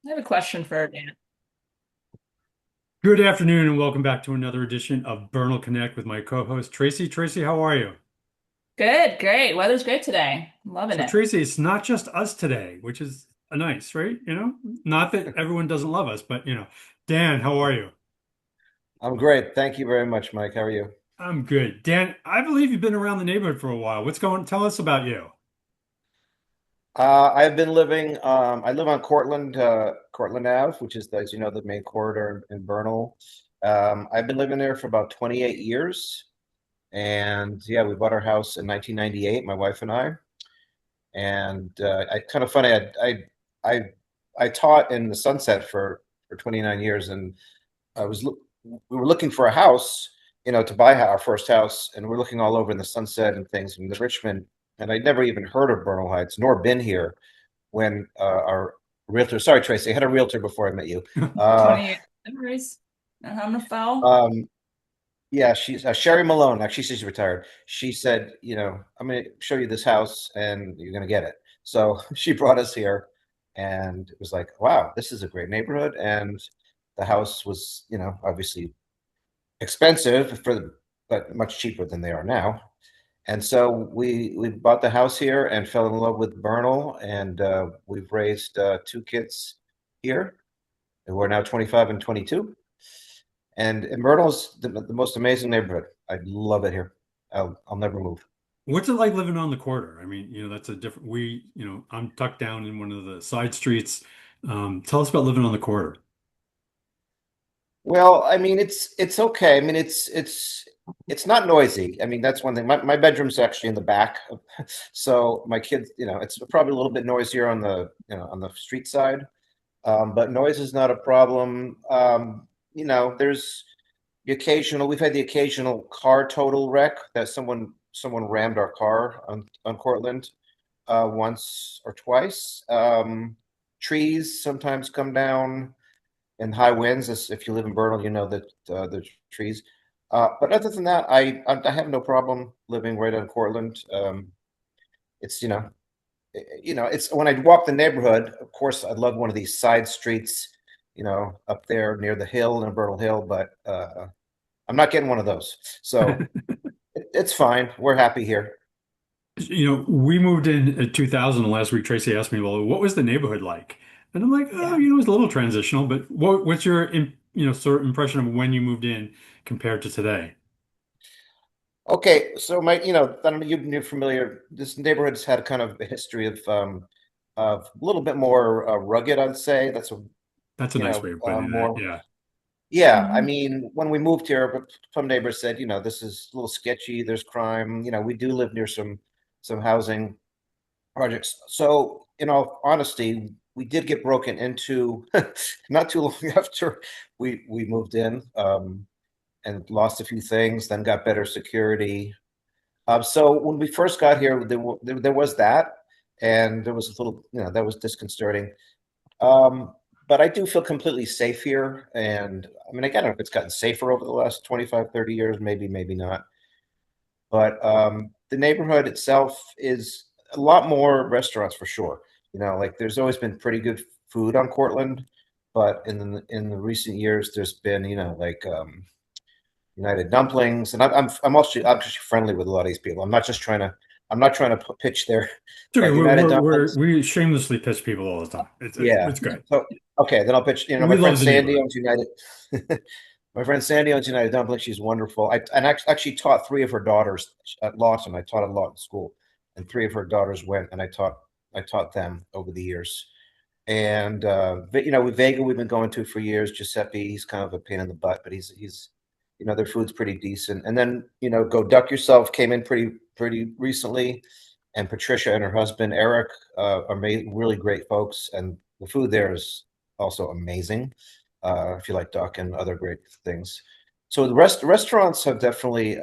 I have a question for Dan. Good afternoon and welcome back to another edition of Bernal Connect with my co-host Tracy. Tracy, how are you? Good, great. Weather's great today. Loving So it. Tracy, it's not just us today, which is a nice, right? Not that everyone doesn't love us, but Dan, how are you? I'm great. Thank you very much, Mike. How are you? I'm good. Dan, I believe you've been around the neighborhood for a while. Tell us about you. I've been living, I live on Cortland Ave, which is, as you know, the main corridor in Bernal. I've been living there for about 28 years. And yeah, we bought our house in 1998, my wife and I. And I kind of funny, I, I taught in the Sunset for 29 years, and we were looking for a house, to buy our first house, and we're looking all over in the Sunset and things in the Richmond, and I'd never even heard of Bernal Heights nor been here when our realtor. Sorry, Tracy, I had a realtor before I met you. Uh, 28 memories. I'm a foul. um, yeah, she's Sherry Malone. Actually, she's retired. She said, I'm going to show you this house, and you're going to get it. So she brought us here, and it was like, wow, this is a great neighborhood, and the house was, obviously expensive but much cheaper than they are now. And so we bought the house here and fell in love with Bernal, and we've raised two kids here, and we're now 25 and 22. And Bernal's the most amazing neighborhood. I love it here. I'll never move. What's it like living on the corridor? That's a different I'm tucked down in one of the side streets. Tell us about living on the corridor. Well, I mean, it's okay. I mean, it's not noisy. I mean, that's one thing. My bedroom's actually in the back, so my kids, it's probably a little bit noisier on the street side. But noise is not a problem. There's we've had the occasional car total wreck that someone rammed our car on Cortland once or twice. Trees sometimes come down and high winds. If you live in Bernal, you know that the trees. But other than that, I have no problem living right on Cortland. It's it's when I walk the neighborhood. Of course, I'd love one of these side streets, up there near the hill in Bernal Hill, but I'm not getting one of those. So it's fine. We're happy here. We moved in 2000, and last week Tracy asked me, well, what was the neighborhood like? And I'm like, oh, Yeah. it was a little transitional, but what's your, sort of impression of when you moved in compared to today? Okay, so I don't know, you're familiar. This neighborhood's had kind of a history of a little bit more rugged, I'd say. That's a That's a nice way of putting it. more. Yeah. Yeah, I Mhm. mean, when we moved here, but some neighbors said, this is a little sketchy. There's crime. We do live near some housing projects. So, in all honesty, we did get broken into not too long after we moved in, and lost a few things. Then got better security. So when we first got here, there was that, and there was a little, that was disconcerting. Um, but I do feel completely safe here. And I mean, I don't know if it's gotten safer over the last 25, 30 years, maybe, maybe not. But the neighborhood itself is a lot more restaurants for sure. Like there's always been pretty good food on Cortland, but in the recent years, there's been, like United Dumplings, and I'm actually friendly with a lot of these people. I'm not trying to pitch there, It's okay. but United Dumplings. We shamelessly pitch people all the time. Yeah. It's good. So okay, then I'll pitch. My We friend love the Sandy neighborhood. owns United. My friend Sandy owns United Dumplings. She's wonderful. Actually taught three of her daughters at Lawton. I taught at Lawton School, and three of her daughters went, and I taught them over the years. And with Vega, we've been going to for years. Giuseppe, he's kind of a pain in the butt, but he's their food's pretty decent. And then Go Duck Yourself came in pretty recently, and Patricia and her husband Eric are really great folks, and the food there is also amazing. If you like duck and other great things, so the restaurants have definitely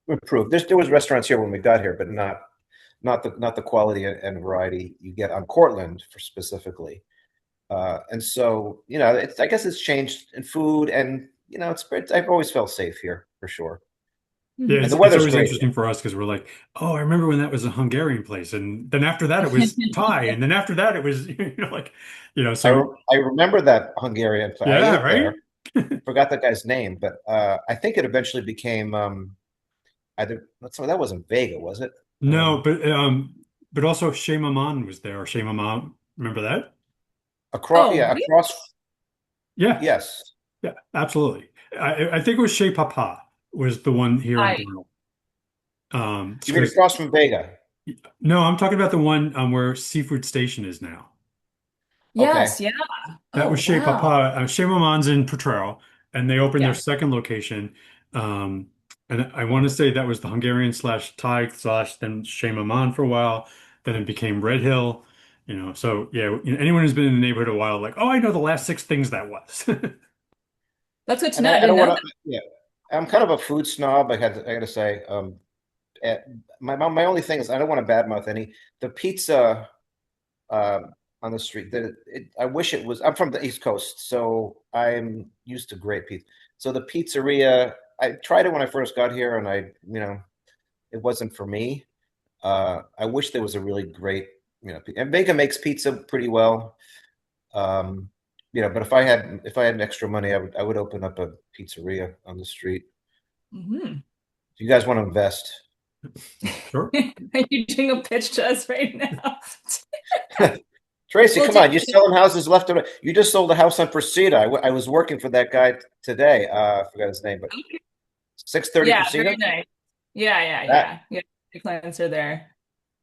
improved. There was restaurants here when we got here, but not the quality and variety you get on Cortland for specifically. And so, I guess it's changed in food, and I've always felt safe here for sure. Yeah, And the it's weather's always great interesting for us because we're like, oh, I remember when that was a Hungarian place, and then after that it was Thai, and then after that it was like, here. so I remember that Hungarian place. I yeah, ate right? there. Forgot that guy's name, but I think it eventually became either that wasn't Vega, was it? No, but also Shea Maman was there, or Shea Maman. Remember that? Across, Oh, yeah, really? across. Yeah, Yes. yeah, absolutely. I think it was Shea Papa was the one here in I Bernal. You mean Because across from Vega? no, I'm talking about the one where Seafood Station is now. Okay. yes, yeah. That Oh, was Chez Papa. wow. Chez Maman's in Potrero, and they opened their Yeah. second location. Um, and I want to say that was the Hungarian slash Thai slash then Chez Maman for a while. Then it became Red Hill. So yeah, anyone who's been in the neighborhood a while, like, oh, I know the last six things that was. That's good to And know. I I didn't don't know want that. to. Yeah, I'm kind of a food snob. I got to say, eh, my only thing is I don't want to badmouth any the pizza on the street. I wish it was. I'm from the East Coast, so I'm used to great pizza. So the pizzeria, I tried it when I first got here, and it wasn't for me. I wish there was a really great, and Vega makes pizza pretty well. Um, but if I had an extra money, I would open up a pizzeria on the street. Mhm. If you guys want to invest, Sure. Are you doing a pitch to us right now? Tracy, Well, come on, you selling houses left and right. You just sold a house on Precita. I was working for that guy today. I forgot his name, but 630 yeah, very Precita. nice. Yeah, yeah, That yeah. Yeah, the clients are there.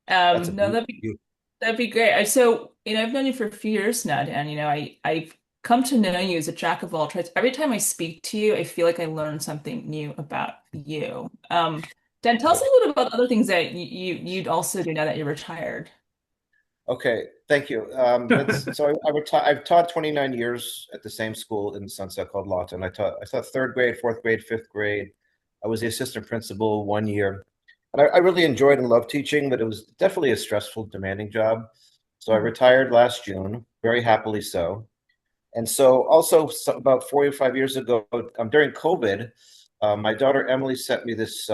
that's a No, beaut. that'd be great. So, I've known you for a few years now, Dan. I've come to know you as a jack of all trades. Every time I speak to you, I feel like I learn something new about you. Dan, tell us a little bit about other things that you'd also do now that you're retired. Okay, thank you. I've taught 29 years at the same school in Sunset called Lawton. I taught third grade, fourth grade, fifth grade. I was the assistant principal 1 year. And I really enjoyed and loved teaching, but it was definitely a stressful, demanding job. So I Mhm. retired last June, very happily so. And so also about 4 or 5 years ago, during COVID, my daughter Emily sent me this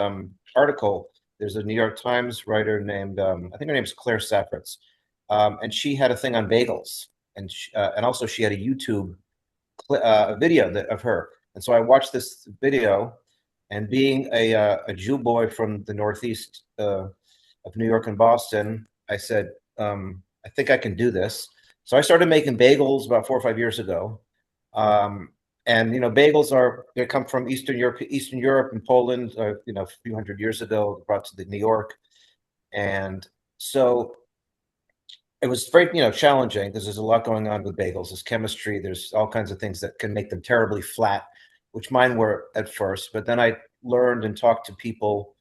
article. There's a New York Times writer named, I think her name's Claire Saffritz, and she had a thing on bagels, and also she had a YouTube video of her. And so I watched this video, and being a Jew boy from the Northeast of New York and Boston, I said, I think I can do this. So I started making bagels about 4 or 5 years ago. Um, and bagels they come from Eastern Europe and Poland, a few hundred years ago, brought to New York. And so it was very, challenging because there's a lot going on with bagels. There's chemistry, there's all kinds of things that can make them terribly flat, which mine were at first. But then I learned and talked to people,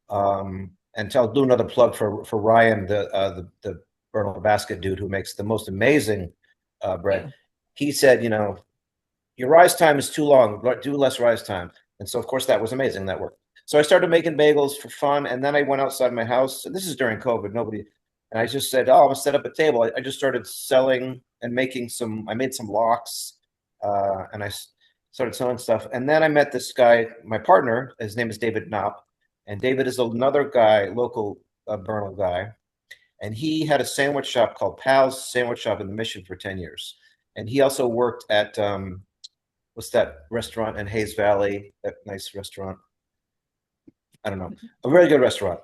and I'll do another plug for Ryan, the Bernal basket dude who makes the most amazing bread. Yeah. He said, your rise time is too long. Do less rise time. And so, of course, that was amazing. That worked. So I started making bagels for fun, and then I went outside my house. And this is during COVID. And I just said, "Oh, I'm gonna set up a table." I just started selling and making some. I made some locks, and started selling stuff. And then I met this guy, my partner. His name is David Knapp, and David is another guy, local Bernal guy, and he had a sandwich shop called Pal's Sandwich Shop in the Mission for 10 years. And he also worked at what's that restaurant in Hayes Valley? That nice restaurant. I don't know, a very good restaurant.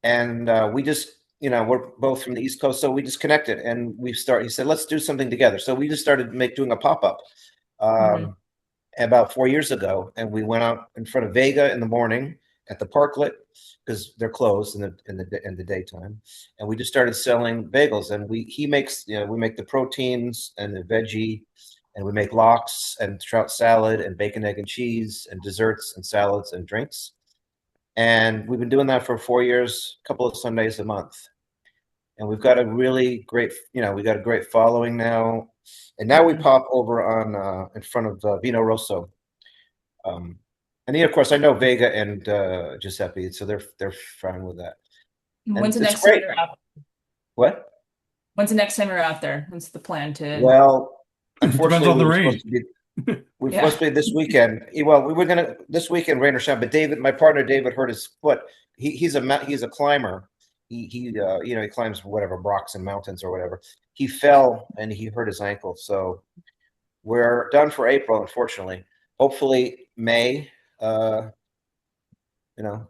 And we just, we're both from the East Coast, so we just connected, and he said, let's do something together. So we just started doing a pop-up Mhm. um, about 4 years ago, and we went out in front of Vega in the morning at the parklet because they're closed in the daytime, and we just started selling bagels. And he makes, we make the proteins and the veggie, and we make lox and trout salad and bacon, egg, and cheese and desserts and salads and drinks. And we've been doing that for 4 years, a couple of Sundays a month. And we've got a really great, we got a great following now. And now we Mhm. pop over on in front of Vino Rosso. Um, and of course, I know Vega and Giuseppe, so they're fine with that. When's And the it's next time great. you're out? What? When's the next time you're out there? What's the plan to? Well, Depends unfortunately, on we the were supposed rain. to be. We're supposed Yeah. to be this weekend. Well, we were gonna this weekend, rain or shine. But David, my partner David, hurt his foot. He's a climber. He climbs whatever rocks and mountains or whatever. He fell and he hurt his ankle. So we're done for April, unfortunately. Hopefully May, uh,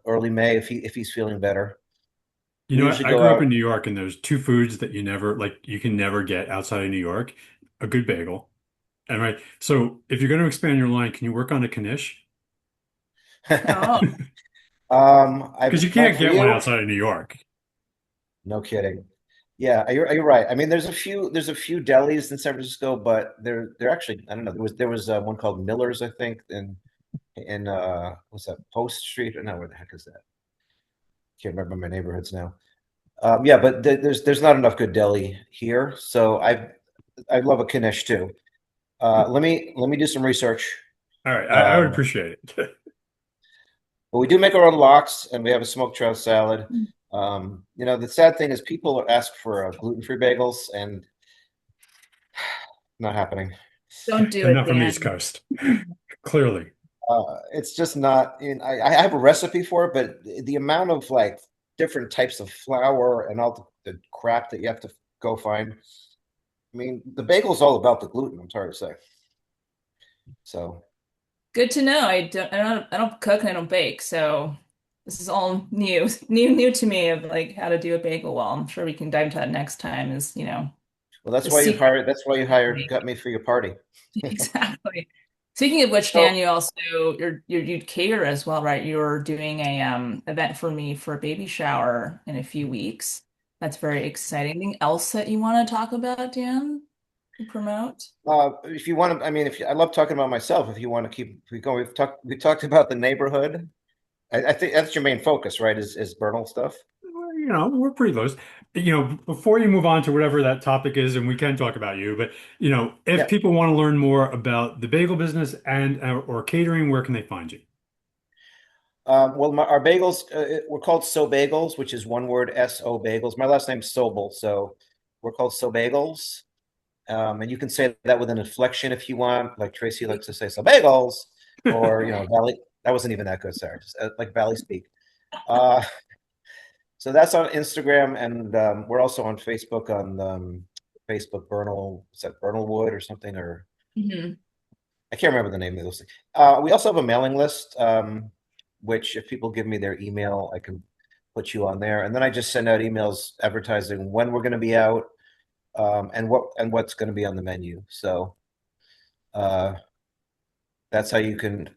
early May if he's feeling better. You We know, usually I go grew up out. in New York, and there's two foods that you can never get outside of New York. A good bagel. And right. So if you're going to expand your line, can you work on a knish? Oh, Because I've you tried can't for get one you. outside of New York. No kidding. Yeah, you're right. I mean, there's a few delis in San Francisco, but they're actually I don't know. There was one called Miller's, I think, in what's that, Post Street? No, where the heck is that? Can't remember my neighborhoods now. Yeah, but there's not enough good deli here, so I love a Knish too. Let me do some research. All right, I would Um, appreciate it. but we do make our own lox, and we have a smoked trout salad. The sad thing is people ask for gluten-free bagels, and not happening. don't do They're it, not from the East Dan. Coast, clearly. It's just not I have a recipe for it, but the amount of like different types of flour and all the crap that you have to go find. I mean, the bagel's all about the gluten, I'm sorry to say. So, Good to know. I don't cook and I don't bake, so this is all new, new to me of like how to do a bagel well. I'm sure we can dive into that next time is, well, the secret. got me for your party. Exactly. Speaking of which, Dan, So, you also you cater as well, right? You're doing a event for me for a baby shower in a few weeks. That's very exciting. Anything else that you want to talk about, Dan? Promote? if you want to, I mean, if you, I love talking about myself. If you want to keep going, we talked about the neighborhood. I think that's your main focus, right? Is Bernal stuff? We're pretty close. Before you move on to whatever that topic is, and we can talk about you, but if Yeah. people want to learn more about the bagel business and or catering, where can they find you? Well, our bagels, we're called So Bagels, which is one word, So Bagels. My last name's Sobel, so we're called So Bagels. And you can say that with an inflection if you want, like Tracy likes to say, So Bagels, or Valley. That wasn't even that good, sorry, just like Valley speak. Uh, so that's on Instagram, and we're also on Facebook on Facebook Bernal, is that Bernal Wood or something, or Hmm. I can't remember the name of those things. We also have a mailing list, which if people give me their email, I can put you on there. And then I just send out emails advertising when we're going to be out, and what's going to be on the menu. So uh, that's how you can,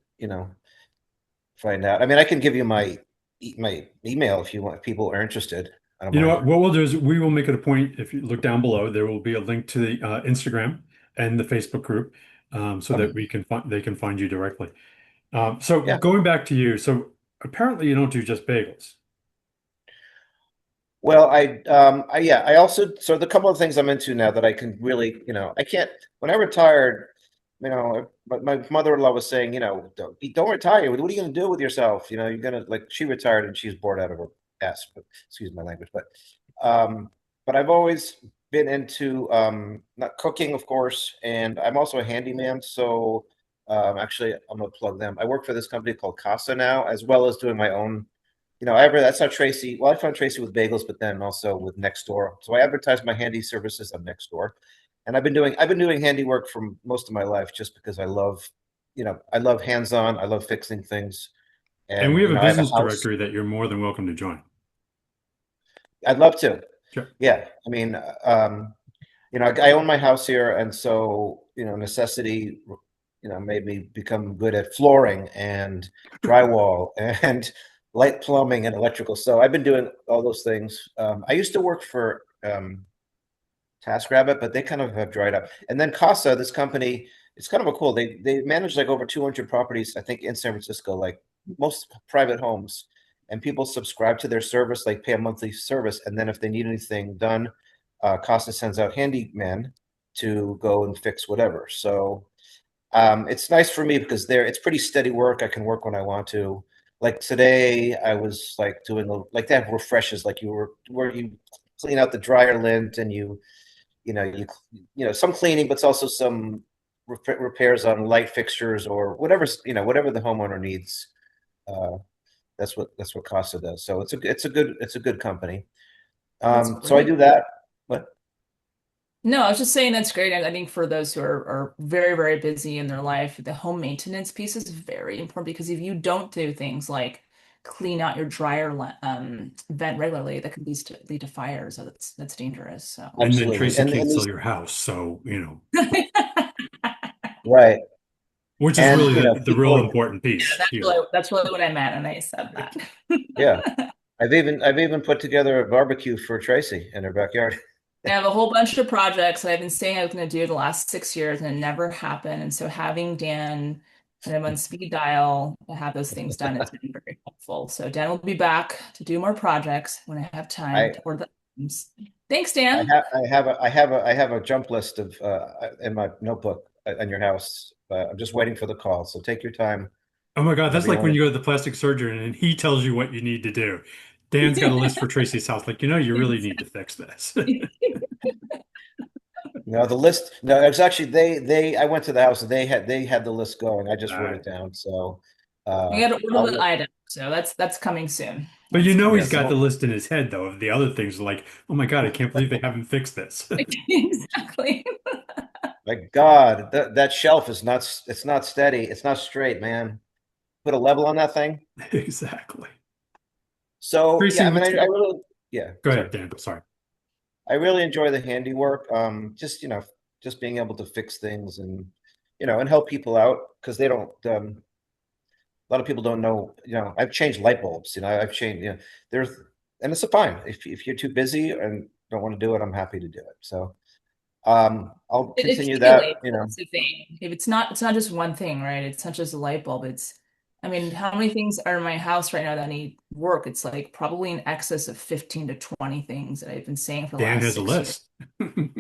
find out. I mean, I can give you my email if you want. If people are interested. I don't You know mind. what? What we'll do is we will make it a point. If you look down below, there will be a link to the Instagram and the Facebook group, so Okay. that they can find you directly. So Yeah. going back to you, so apparently you don't do just bagels. Well, yeah, I also, so the couple of things I'm into now that I can really, I can't, when I retired, my mother-in-law was saying, don't retire. What are you going to do with yourself? You're going to, like, she retired and she's bored out of her ass, but excuse my language, um, but I've always been into, not cooking, of course, and I'm also a handyman. So, actually, I'm going to plug them. I work for this company called Casa now, as well as doing my own. That's how Tracy. Well, I found Tracy with bagels, but then also with Nextdoor. So I advertise my handy services on Nextdoor, and I've been doing handiwork for most of my life just because I love hands-on. I love fixing things, And we and have a I have business a house. directory that you're more than welcome to join. I'd love to. Sure. Yeah, I mean, I own my house here, and so necessity, made me become good at flooring and drywall and light plumbing and electrical. So I've been doing all those things. I used to work for TaskRabbit, but they kind of have dried up. And then Casa, this company, it's kind of a cool. They manage like over 200 properties, I think, in San Francisco, like most private homes. And people subscribe to their service, like pay a monthly service, and then if they need anything done, Casa sends out handymen to go and fix whatever. So it's nice for me because it's pretty steady work. I can work when I want to. Like today, I was like doing like they have refreshes, like where you clean out the dryer lint and you some cleaning, but it's also some repairs on light fixtures or whatever, whatever the homeowner needs. Uh, that's what Casa does. So it's a good company. That's So I great. do that. But No, I was just saying that's great. I think for those who are very, very busy in their life, the home maintenance piece is very important because if you don't do things like clean out your dryer vent regularly, that could lead to fires. So that's dangerous. So And then absolutely, Tracy can't and sell these your house, so right, which is and really the real people, important piece here. that's really what I meant, and I said that. yeah. I've even put together a barbecue for Tracy in her backyard. I have a whole bunch of projects that I've been saying I was going to do the last 6 years and it never happened. And so having Dan kind of on speed dial to have those things done has been very helpful. So Dan will be back to do more projects when I have time I to order the items. Thanks, I Dan. have I have a jump list of in my notebook on your house. I'm just waiting for the call. So take your time, Oh my God, that's whatever you like when want you go to the plastic surgeon and he tells you what you need to do. Dan's got a list for Tracy's house. Like, you really need to fix this. No, the list. No, it's actually they. I went to the house and they had the list going. I just wrote Uh, it down. So, We got to order the I'll item. So that's coming soon. but That's coming he's yes. got the soon. list in his head though of the other things like, oh my God, I can't believe they haven't fixed this. Exactly. My God, that shelf is not. It's not steady. It's not straight, man. Put a level on that thing. Exactly. So Tracy, yeah, I mean, what's I really, yeah. go Sorry. ahead, Dan. Sorry. I really enjoy the handiwork. Just being able to fix things and help people out because they don't. A lot of people don't know. I've changed light bulbs. I've changed. There's and it's fine if you're too busy and don't want to do it. I'm happy to do it. So I'll It continue should be a that. light bulb. That's the thing. If it's not just one thing, right? It's not just a light bulb. I mean, how many things are in my house right now that need work? It's like probably in excess of 15 to 20 things that I've been saying for the Dan last has a 6 years. list.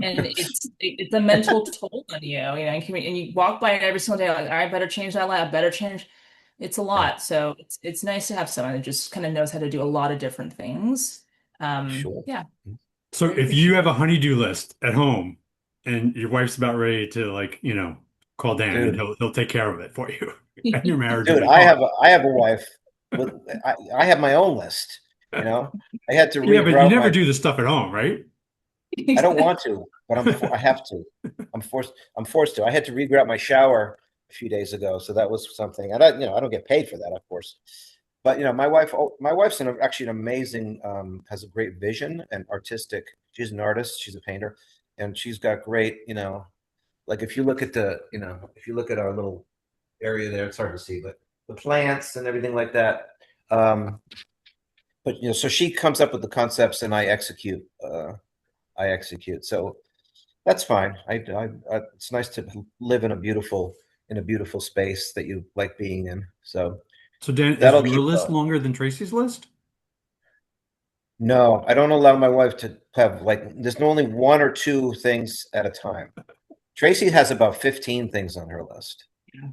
And it's a mental toll on you, and you walk by it every single day, like, all right, better change that light, I better change. It's a Yeah. lot. So it's nice to have someone that just kind of knows how to do a lot of different things. Sure. Yeah, So very if you have appreciative. a honeydew list at home and your wife's about ready to like, call Dan and Dude, he'll take care of it for you and your marriage will dude, be I have fine. a I have a wife with I have my own list. I had to Yeah, but you reroute never my. do the stuff at home, right? I don't want to, but I have to. I'm forced to. I had to reroute my shower a few days ago, so that was something. And I don't get paid for that, of course. But my wife's actually an amazing, has a great vision and artistic. She's an artist. She's a painter, and she's got great, like if you look at our little area there, it's hard to see, but the plants and everything like that. Um, but so she comes up with the concepts and I execute. So that's fine. It's nice to live in a beautiful space that you like being in. So So Dan, is that'll your keep list going. longer than Tracy's list? No, I don't allow my wife to have there's only one or two things at a time. Tracy has about 15 things on her list. Yeah.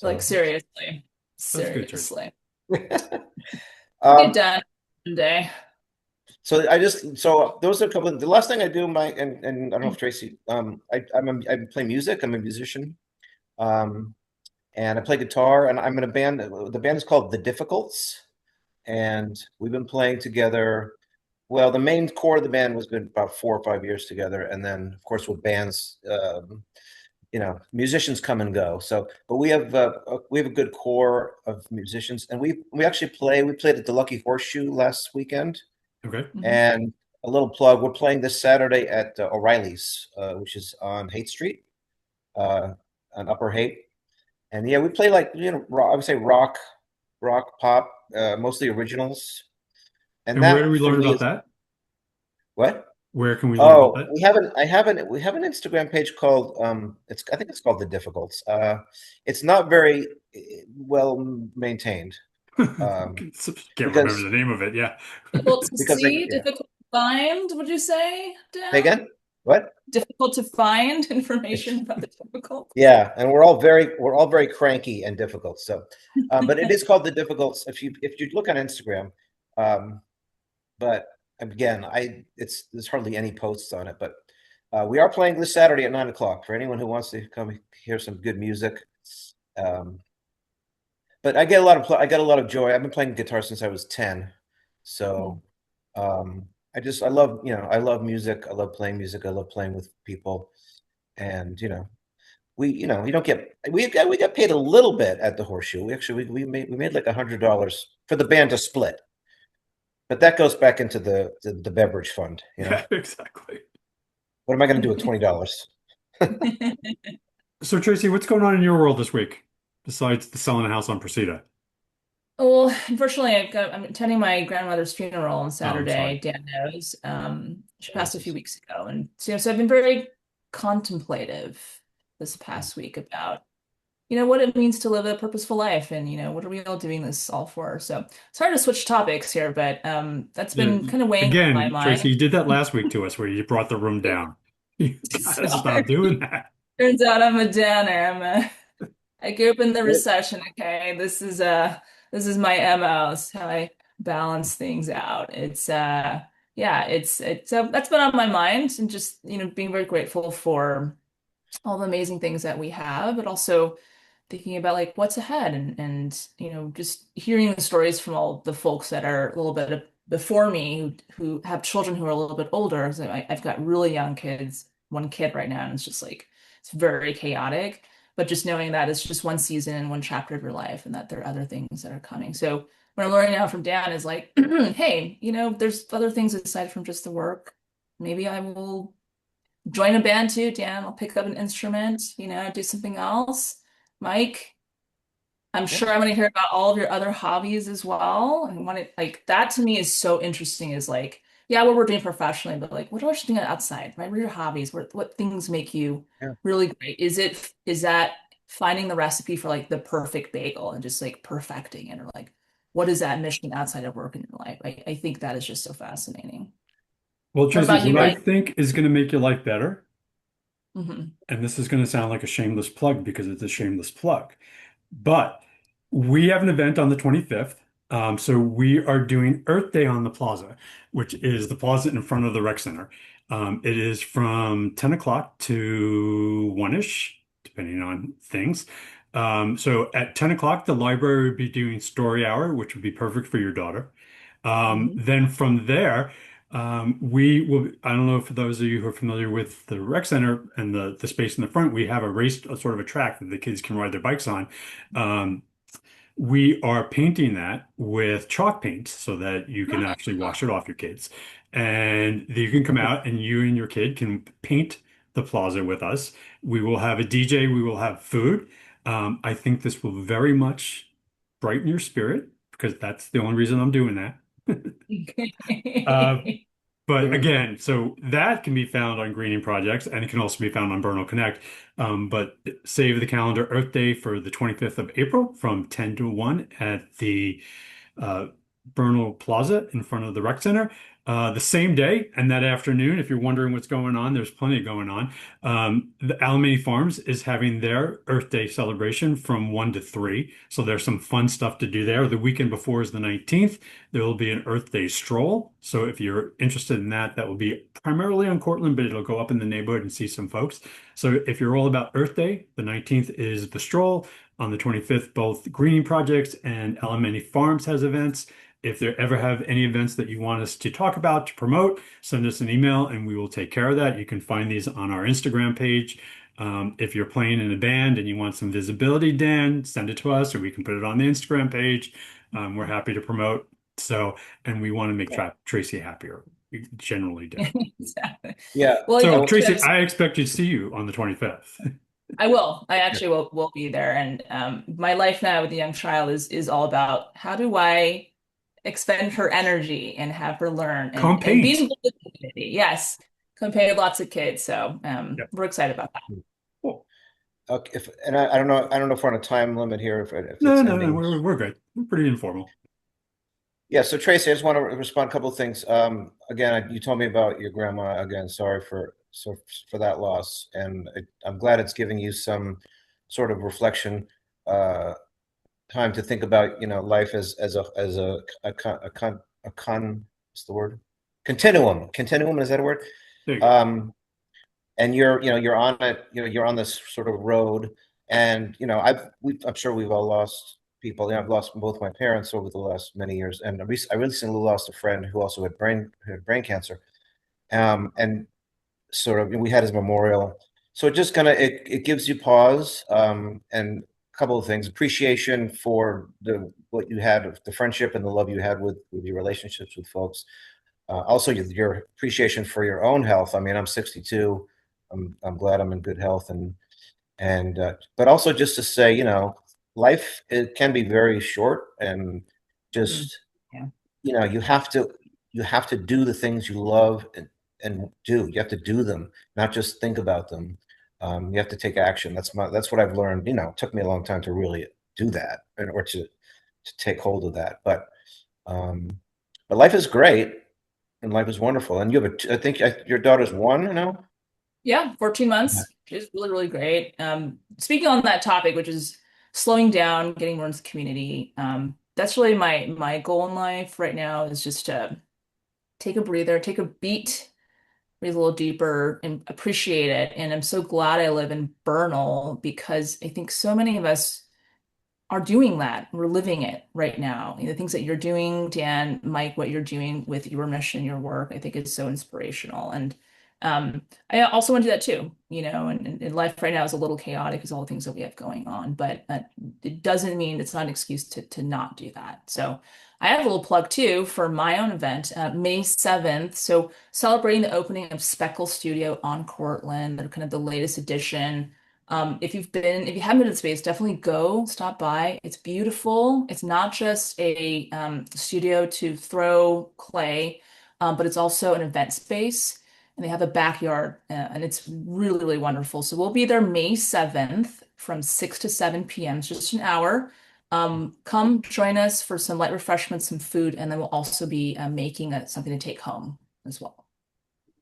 Like So seriously, That's good, Tracy. seriously. Get um done one day. so those are a couple the last thing I do, Mike, and I don't know if Tracy, I play music. I'm a musician. Um and I play guitar and I'm in a band. The band is called The Difficults, and we've been playing together. Well, the main core of the band was been about 4 or 5 years together, and then of course with bands, musicians come and go. So, but we have a good core of musicians, and we actually play. We played at the Lucky Horseshoe last weekend, Okay. Mhm. and a little plug: we're playing this Saturday at O'Reilly's, which is on Haight Street, uh, on Upper Haight. And yeah, we play I would say rock, pop, mostly originals. And And where do we that for learn me about is that? what? Where can we learn about Oh, that? we have an Instagram page called I think it's called The Difficults. It's not very well maintained, um Can't remember because the name of it. Yeah. Difficult to because like see, yeah. difficult to find, would you say, Say Dan? again? What? Difficult to find information about the difficult. Yeah, and we're all very cranky and difficult. So, but it is called The Difficults if you look on Instagram. Um, but again, there's hardly any posts on it. But We are playing this Saturday at 9 o'clock for anyone who wants to come hear some good music. Um, but I got a lot of joy. I've been playing guitar since I was 10. So I love, I love music. I love playing music. I love playing with people. And, we don't get we got paid a little bit at the Horseshoe. We made like $100 for the band to split. But that goes back into the beverage fund. Yeah, exactly. What am I going to do with $20? So Tracy, what's going on in your world this week besides the selling a house on Precita? Well, unfortunately, I'm attending my grandmother's funeral on Oh, I'm sorry. Saturday. Dan knows. She passed a few Condolences. weeks ago, and so I've been very contemplative this past week about what it means to live a purposeful life, and what are we all doing this all for? So sorry to switch topics here, but that's Yeah. been kind of weighing on my Again, Tracy, mind. you did that last week to us where you brought the room down. You gotta stop Sorry. doing that. Turns out I'm a downer. I grew up in the It- recession, okay? This is my MO. It's how I balance things out. It's yeah, it's that's been on my mind, and just, being very grateful for all the amazing things that we have, but also thinking about like what's ahead, and just hearing the stories from all the folks that are a little bit before me, who have children who are a little bit older. So I've got really young kids, one kid right now, and it's just like it's very chaotic. But just knowing that it's just one season and one chapter of your life, and that there are other things that are coming. So what I'm learning now from Dan is like, hey, there's other things aside from just the work. Maybe I will join a band too, Dan. I'll pick up an instrument, do something else. Mike, I'm yeah, sure I want to hear about all of your other hobbies as well. I want to, like, that to me is so interesting, is like, yeah, what we're doing professionally, but like what else are you doing outside, right? What are your hobbies? What things make you yeah. really great? Is that finding the recipe for like the perfect bagel and just like perfecting it, or like what is that mission outside of work in your life? I think that is just so fascinating. Well, What Tracy, about you, what I Mike? think is going to make your life better, Hmm. and this is going to sound like a shameless plug because it's a shameless plug, but we have an event on the 25th. So we are doing Earth Day on the Plaza, which is the plaza in front of the rec center. It is from 10 o'clock to 1-ish, depending on things. So at 10 o'clock, the library would be doing story hour, which would be perfect for your daughter. Hmm. Then from there, we will, I don't know, for those of you who are familiar with the rec center and the space in the front, we have a sort of a track that the kids can ride their bikes on. Um, we are painting that with chalk paint so that you can actually wash it off your kids. And you can come out and you and your kid can paint the plaza with us. We will have a DJ, we will have food. I think this will very much brighten your spirit because that's the only reason I'm doing that. Uh, but Mhm. again, so that can be found on Greening Projects and it can also be found on Bernal Connect. But save the calendar Earth Day for the 25th of April from 10 to 1 at the uh, Bernal Plaza in front of the rec center. The same day and that afternoon, if you're wondering what's going on, there's plenty going on. The Alamany Farms is having their Earth Day celebration from 1 to 3. So there's some fun stuff to do there. The weekend before is the 19th. There will be an Earth Day stroll. So if you're interested in that, that will be primarily on Cortland, but it'll go up in the neighborhood and see some folks. So if you're all about Earth Day, the 19th is the stroll. On the 25th, both Greening Projects and Alamany Farms has events. If there ever have any events that you want us to talk about, to promote, send us an email and we will take care of that. You can find these on our Instagram page. If you're playing in a band and you want some visibility, Dan, send it to us or we can put it on the Instagram page. We're happy to promote. So, and we want to make Yeah. Tracy happier. We generally do. Exactly. Yeah. Well, So, too, Tracy, I expect to see you on the 25th. I will. I actually will be there. And my life now with a young child is all about how do I expend her energy and have her learn and be Paint. involved in the community. Yes, compare lots of kids. So Yep. we're excited about that. Cool. Okay. And I don't know if we're on a time limit here, if No, it's no, no, ending. we're good. We're pretty informal. Yeah. So Tracy, I just want to respond a couple of things. Again, you told me about your grandma. Again, sorry for that loss, and I'm glad it's giving you some sort of reflection, uh, time to think about, life as a what's the word? Continuum. Continuum, is that a word? There you go. Um, and you're on it, you're on this sort of road, and I'm sure we've all lost people. I've lost both my parents over the last many years, and I recently lost a friend who also had brain cancer, and sort of we had his memorial. So it just kind of it gives you pause, and a couple of things: appreciation for the what you had, the friendship and the love you had with your relationships with folks. Also, your appreciation for your own health. I mean, I'm 62. I'm glad I'm in good health, and but also just to say, life, it can be very short, and Mm. just Yeah. you have to do the things you love, and do. You have to do them, not just think about them. You have to take action. That's what I've learned. It took me a long time to really do that, or to take hold of that. Um, but life is great, and life is wonderful. And I think your daughter's one, Yeah, 14 Yeah. months. She's really, really great. Speaking on that topic, which is slowing down, getting more into the community, that's really my goal in life right now is just to take a breather, take a beat, breathe a little deeper, and appreciate it. And I'm so glad I live in Bernal because I think so many of us are doing that. We're living it right now. The things that you're doing, Dan, Mike, what you're doing with your mission, your work, I think is so inspirational. And I also want to do that too, and life right now is a little chaotic because all the things that we have going on, but it doesn't mean it's not an excuse to not do that. So I have a little plug too for my own event, May 7th. So celebrating the opening of Speckle Studio on Cortland, they're kind of the latest edition. If you haven't been to the space, definitely go, stop by. It's beautiful. It's not just a studio to throw clay, but it's also an event space, and they have a backyard, and it's really, really wonderful. So we'll be there May 7th from 6 to 7 p.m. It's just an hour. Come join us for some light refreshments, some food, and then we'll also be making something to take home as well.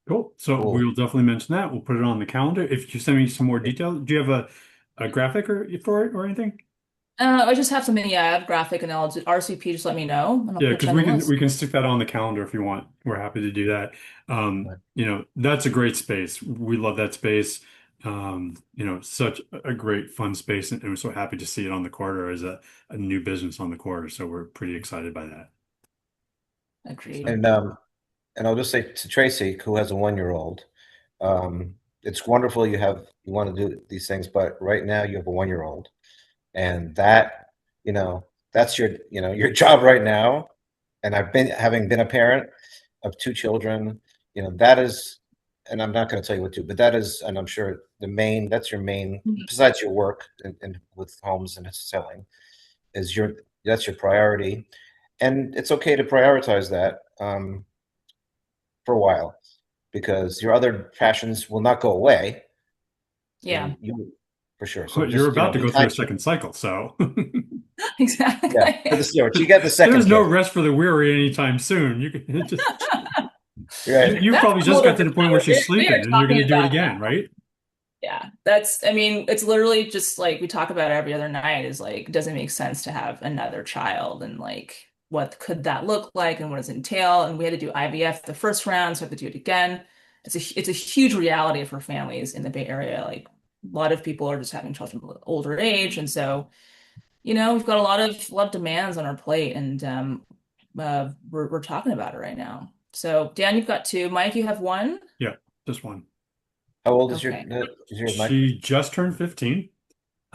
Cool. So Cool. we'll definitely mention that. We'll put it on the calendar. If you send me some more detail, do you have a graphic for it or anything? I just have something, yeah, I have graphic and I'll do RCP, just let me know and I'll Yeah, put because you on we the can list. we can stick that on the calendar if you want. We're happy to do that. That's a great space. We love that space. Such a great fun space, and we're so happy to see it on the quarter as a new business on the quarter. So we're pretty excited by that. Agreed. So And I'll just say to Tracy, who has a 1-year-old, it's wonderful you want to do these things, but right now you have a 1-year-old, and you know, that's your job right now. And having been a parent of two children, that is, and I'm not going to tell you what to, but that is, and I'm sure that's your main, besides your work and with homes and selling, that's your priority. And it's okay to prioritize that. For a while, because your other passions will not go away, Yeah, and you for sure. So but you're just about to be go through kind a to second cycle, so yeah, for exactly. the you get the second there's no kid. rest for the weary anytime soon. You can just Right. you That's probably a whole just got to the different point where topic. she's We are sleeping and you're going talking to do it about that. again, right? Yeah, I mean, it's literally just like we talk about every other night is like, does it make sense to have another child? And like, what could that look like? And what does it entail? And we had to do IVF the first round, so I have to do it again. It's a huge reality for families in the Bay Area. Like, a lot of people are just having children at an older age. And so, we've got a lot of demands on our plate. And we're talking about it right now. So, Dan, you've got two. Mike, you have one? Yeah, just one. How old Okay. is your Mike? She just turned 15.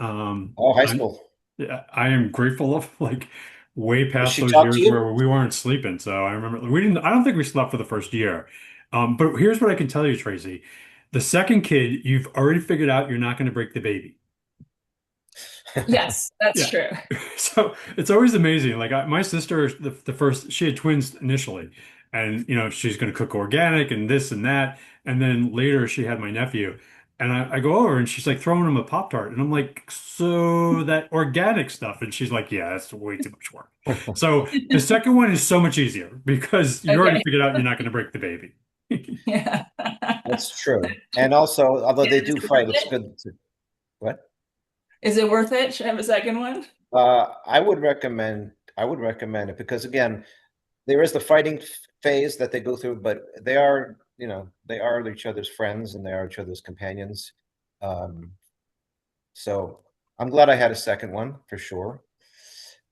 Oh, high I school. Yeah, I am grateful of like way Does past she those talk to years you? where we weren't sleeping. So I remember I don't think we slept for the first year. But here's what I can tell you, Tracy. The second kid, you've already figured out you're not going to break the baby. Yes, that's Yeah. true. So it's always amazing. Like my sister, the first, she had twins initially, and she's going to cook organic and this and that, and then later she had my nephew, and I go over and she's like throwing him a Pop-Tart, and I'm like, so that organic stuff, and she's like, yeah, that's way too much work. So the second one is so much easier because you already Okay. figured out you're not going to break the baby. Yeah. That's true. And also, although they Is do it worth fight, it's it? good to what? Is it worth it? Should I have a second one? I would recommend it because again, there is the fighting. phase that they go through, but they are, they are each other's friends and they are each other's companions. Um, so I'm glad I had a second one for sure.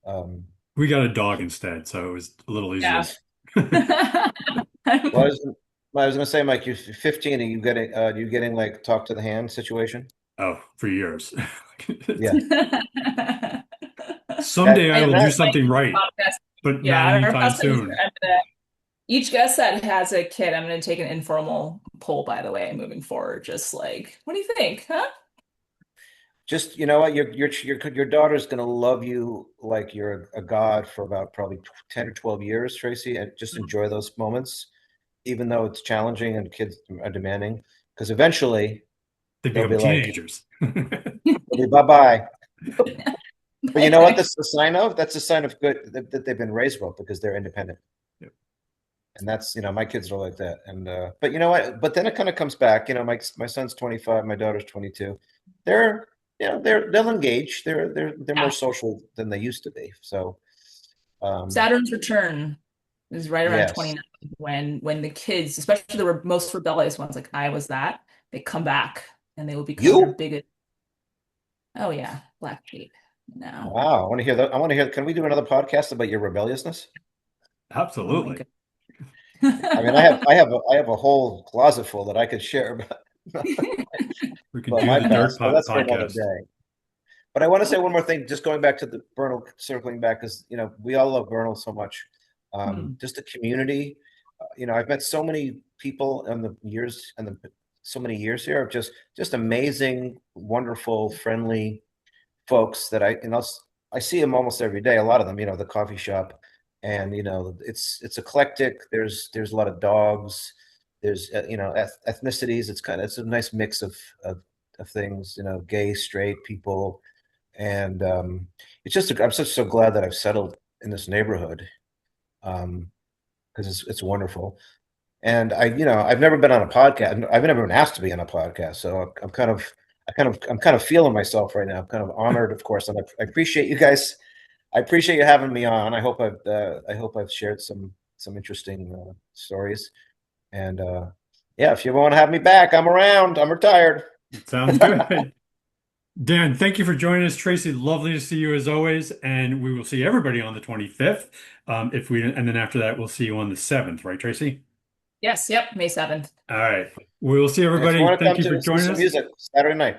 Um, We got a dog instead, so it was a little easier. Yeah. well, I was gonna say, Mike, you're 15. Are you getting like talk to the hand situation? Oh, for years. Yeah. Someday I I will do love something right, podcast. but not Yeah, our anytime podcast is soon. each guest that has a kid, I'm gonna take an informal poll, by the way, moving forward. Just like, what do you think? Huh? Just, you know what, your daughter's gonna love you like you're a god for about probably 10 or 12 years, Tracy, and just enjoy those moments, even though it's challenging and kids are demanding, because eventually They they'll become be like, teenagers. they'll be bye-bye. But you My know what next. that's a sign of? That's a sign of good that they've been raised well because they're independent. Yep. And that's, my kids are like that. And but you know what? But then it kind of comes back. My son's 25, my daughter's 22. They're, they'll engage. They're more Yeah. social than they used to be. So um Saturn's return is right around yes. 29 when the kids, especially the most rebellious ones, like I was that, they come back and they will become your You? biggest. Oh yeah, black sheep. No. Wow. I want to hear that. I want to hear, can we do another podcast about your rebelliousness? Oh my Absolutely. God. I mean, I have a whole closet full that I could share about, We could about do my the Dirt past, but Pot that's for another podcast. day. But I want to say one more thing, just going back to the Bernal, circling back, because we all love Bernal so much. Hmm. Just the community. I've met so many people in the years and so many years here of just amazing, wonderful, friendly folks that I see them almost every day. A lot of them, the coffee shop, and it's eclectic. There's a lot of dogs. There's ethnicities. It's a nice mix of things. Gay, straight people, and it's just I'm so glad that I've settled in this neighborhood, because it's wonderful. And I've never been on a podcast. I've never been asked to be on a podcast, so I'm kind of feeling myself right now. I'm kind of honored, of course, and I appreciate you guys. I appreciate you having me on. I hope I've shared some interesting stories. And yeah, if you want to have me back, I'm around. I'm retired. Sounds good. Dan, thank you for joining us. Tracy, lovely to see you as always. And we will see everybody on the 25th. And then after that, we'll see you on the 7th, right, Tracy? Yes, yep, May 7th. All right. We will see And if you everybody. want to Thank come you for to see joining some us. music, Saturday night,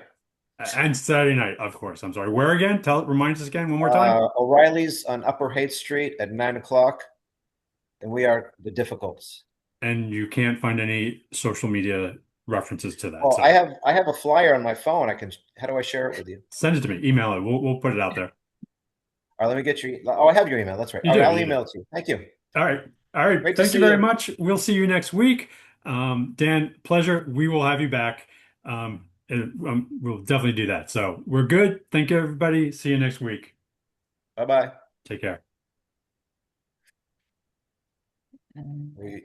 And Saturday night, of course. I'm sorry. Where again? Remind us again one more time. O'Reilly's on Upper Haight Street at 9 o'clock, and we are the Difficults. And you can't find any social media references to that. Oh, So I have a flyer on my phone. How do I share it with you? send it to me. Email it. We'll put it out there. All right, let me get your. Oh, I have your email. That's right. You All right, do. I'll You do. email it to you. Thank you. All right. All right. Great to Thank you see very you. much. We'll see you next week. Dan, pleasure. We will have you back. We'll definitely do that. So we're good. Thank you, everybody. See you next week. Bye bye. Take care. Um, We